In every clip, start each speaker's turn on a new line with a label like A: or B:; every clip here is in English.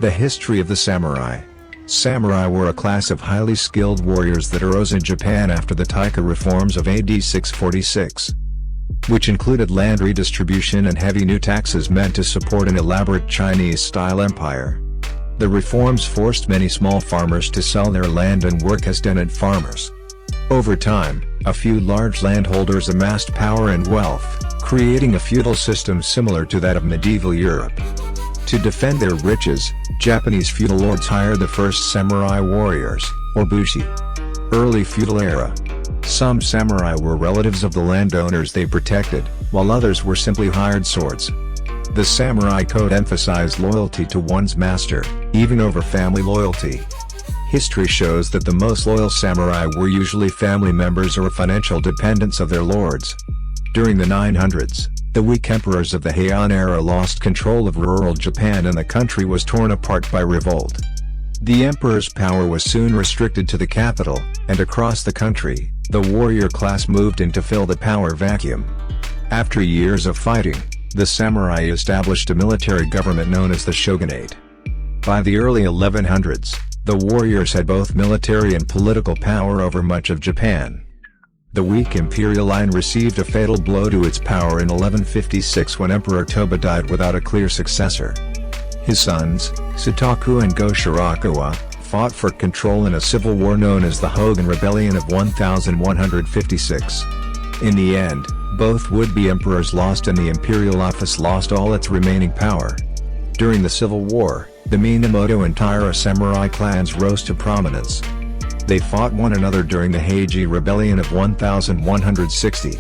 A: The history of the samurai. Samurai were a class of highly skilled warriors that arose in Japan after the Taika reforms of AD 646, which included land redistribution and heavy new taxes meant to support an elaborate Chinese-style empire. The reforms forced many small farmers to sell their land and work as tenant farmers. Over time, a few large landholders amassed power and wealth, creating a feudal system similar to that of medieval Europe. To defend their riches, Japanese feudal lords hired the first samurai warriors, or bushi. Early feudal era. Some samurai were relatives of the landowners they protected, while others were simply hired swords. The samurai code emphasized loyalty to one's master, even over family loyalty. History shows that the most loyal samurai were usually family members or financial dependents of their lords. During the 900s, the weak emperors of the Heian era lost control of rural Japan and the country was torn apart by revolt. The emperor's power was soon restricted to the capital, and across the country, the warrior class moved in to fill the power vacuum. After years of fighting, the samurai established a military government known as the shogunate. By the early 1100s, the warriors had both military and political power over much of Japan. The weak imperial line received a fatal blow to its power in 1156 when Emperor Toba died without a clear successor. His sons, Sutoku and Go-Shirakuwa, fought for control in a civil war known as the Shogun Rebellion of 1156. In the end, both would-be emperors lost and the imperial office lost all its remaining power. During the Civil War, the Minamoto and Taira samurai clans rose to prominence. They fought one another during the Heiji Rebellion of 1160.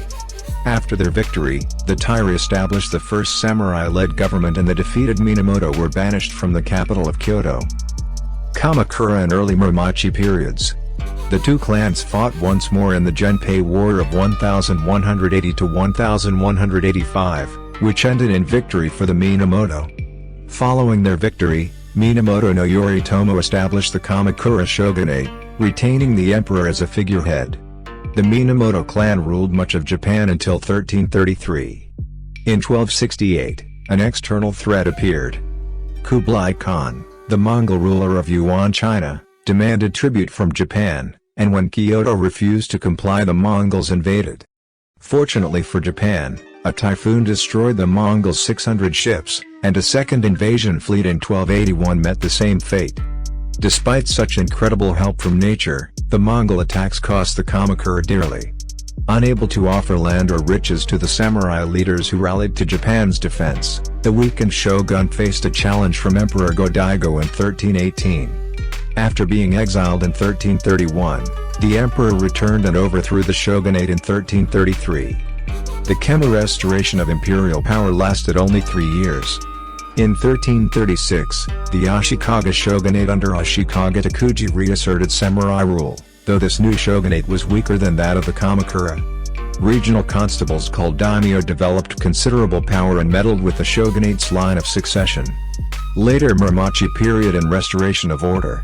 A: After their victory, the Taira established the first samurai-led government and the defeated Minamoto were banished from the capital of Kyoto. Kamakura and early Muromachi periods. The two clans fought once more in the Genpei War of 1180 to 1185, which ended in victory for the Minamoto. Following their victory, Minamoto no Yoritomo established the Kamakura shogunate, retaining the emperor as a figurehead. The Minamoto clan ruled much of Japan until 1333. In 1268, an external threat appeared. Kublai Khan, the Mongol ruler of Yuan China, demanded tribute from Japan, and when Kyoto refused to comply the Mongols invaded. Fortunately for Japan, a typhoon destroyed the Mongols' 600 ships, and a second invasion fleet in 1281 met the same fate. Despite such incredible help from nature, the Mongol attacks cost the Kamakura dearly. Unable to offer land or riches to the samurai leaders who rallied to Japan's defense, the weakened shogun faced a challenge from Emperor Go-Daigo in 1318. After being exiled in 1331, the emperor returned and overthrew the shogunate in 1333. The Kemmu restoration of imperial power lasted only 3 years. In 1336, the Ashikaga shogunate under Ashikaga Takuji reasserted samurai rule, though this new shogunate was weaker than that of the Kamakura. Regional constables called daimyo developed considerable power and meddled with the shogunate's line of succession. Later Muromachi period and restoration of order.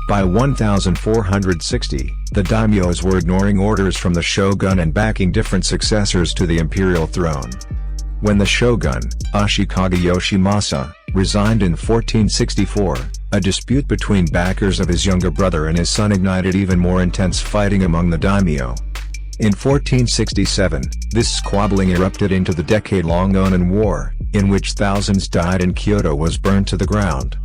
A: By 1460, the daimyos were ignoring orders from the shogun and backing different successors to the imperial throne. When the shogun, Ashikaga Yoshimasa, resigned in 1464, a dispute between backers of his younger brother and his son ignited even more intense fighting among the daimyo. In 1467, this squabbling erupted into the decade-long Onin War, in which thousands died and Kyoto was burned to the ground.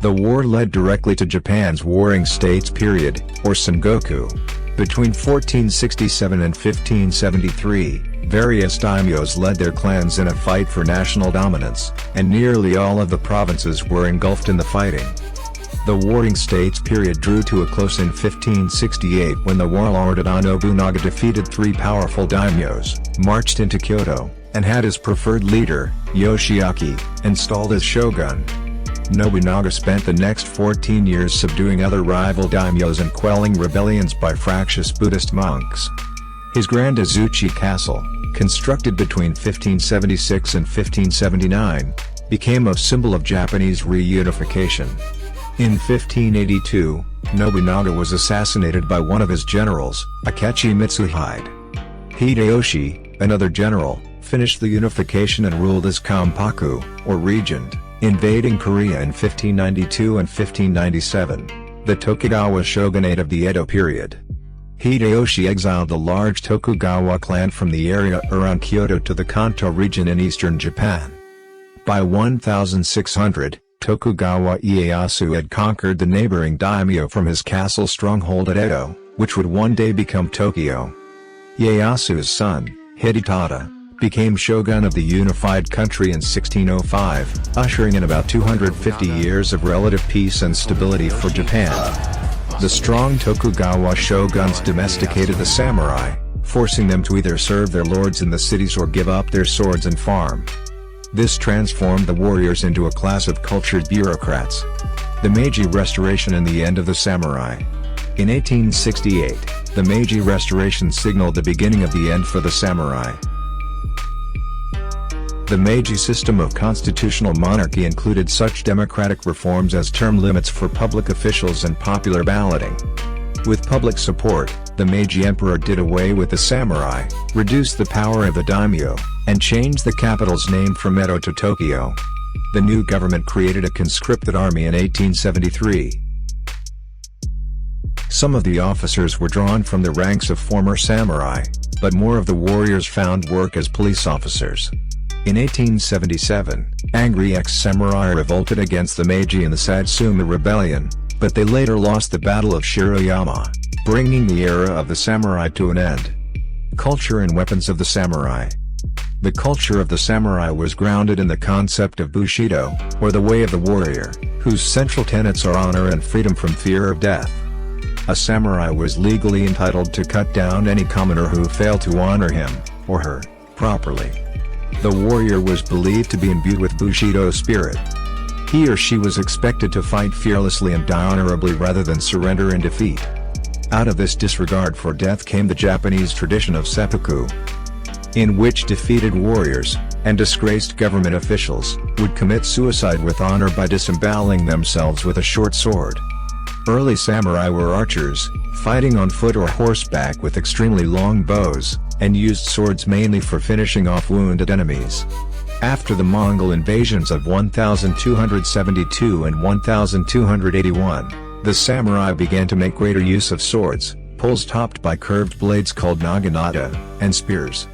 A: The war led directly to Japan's Warring States period, or Sengoku. Between 1467 and 1573, various daimyos led their clans in a fight for national dominance, and nearly all of the provinces were engulfed in the fighting. The Warring States period drew to a close in 1568 when the warlord Oda Nobunaga defeated 3 powerful daimyos, marched into Kyoto, and had his preferred leader, Yoshiaki, installed as shogun. Nobunaga spent the next 14 years subduing other rival daimyos and quelling rebellions by fractious Buddhist monks. His Grand Azuchi Castle, constructed between 1576 and 1579, became a symbol of Japanese reunification. In 1582, Nobunaga was assassinated by one of his generals, Akechi Mitsuhide. Hideyoshi, another general, finished the unification and ruled as Kampaku, or regent. Invading Korea in 1592 and 1597, the Tokugawa shogunate of the Edo period. Hideyoshi exiled the large Tokugawa clan from the area around Kyoto to the Kanto region in eastern Japan. By 1600, Tokugawa Ieyasu had conquered the neighboring daimyo from his castle stronghold at Edo, which would one day become Tokyo. Ieyasu's son, Hidetada, became shogun of the unified country in 1605, ushering in about 250 years of relative peace and stability for Japan. The strong Tokugawa shoguns domesticated the samurai, forcing them to either serve their lords in the cities or give up their swords and farm. This transformed the warriors into a class of cultured bureaucrats. The Meiji Restoration and the end of the samurai. In 1868, the Meiji Restoration signaled the beginning of the end for the samurai. The Meiji system of constitutional monarchy included such democratic reforms as term limits for public officials and popular balloting. With public support, the Meiji emperor did away with the samurai, reduced the power of the daimyo, and changed the capital's name from Edo to Tokyo. The new government created a conscripted army in 1873. Some of the officers were drawn from the ranks of former samurai, but more of the warriors found work as police officers. In 1877, angry ex-samurai revolted against the Meiji in the Satsuma Rebellion, but they later lost the Battle of Shiroyama, bringing the era of the samurai to an end. Culture and weapons of the samurai. The culture of the samurai was grounded in the concept of Bushido, or the way of the warrior, whose central tenets are honor and freedom from fear of death. A samurai was legally entitled to cut down any commoner who failed to honor him, or her, properly. The warrior was believed to be imbued with Bushido spirit. He or she was expected to fight fearlessly and die honorably rather than surrender in defeat. Out of this disregard for death came the Japanese tradition of seppuku, in which defeated warriors, and disgraced government officials, would commit suicide with honor by disemboweling themselves with a short sword. Early samurai were archers, fighting on foot or horseback with extremely long bows, and used swords mainly for finishing off wounded enemies. After the Mongol invasions of 1272 and 1281, the samurai began to make greater use of swords, poles topped by curved blades called naginata, and spears.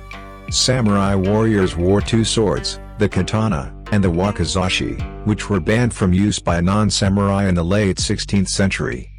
A: Samurai warriors wore two swords, the katana, and the wakizashi, which were banned from use by non-samurai in the late 16th century.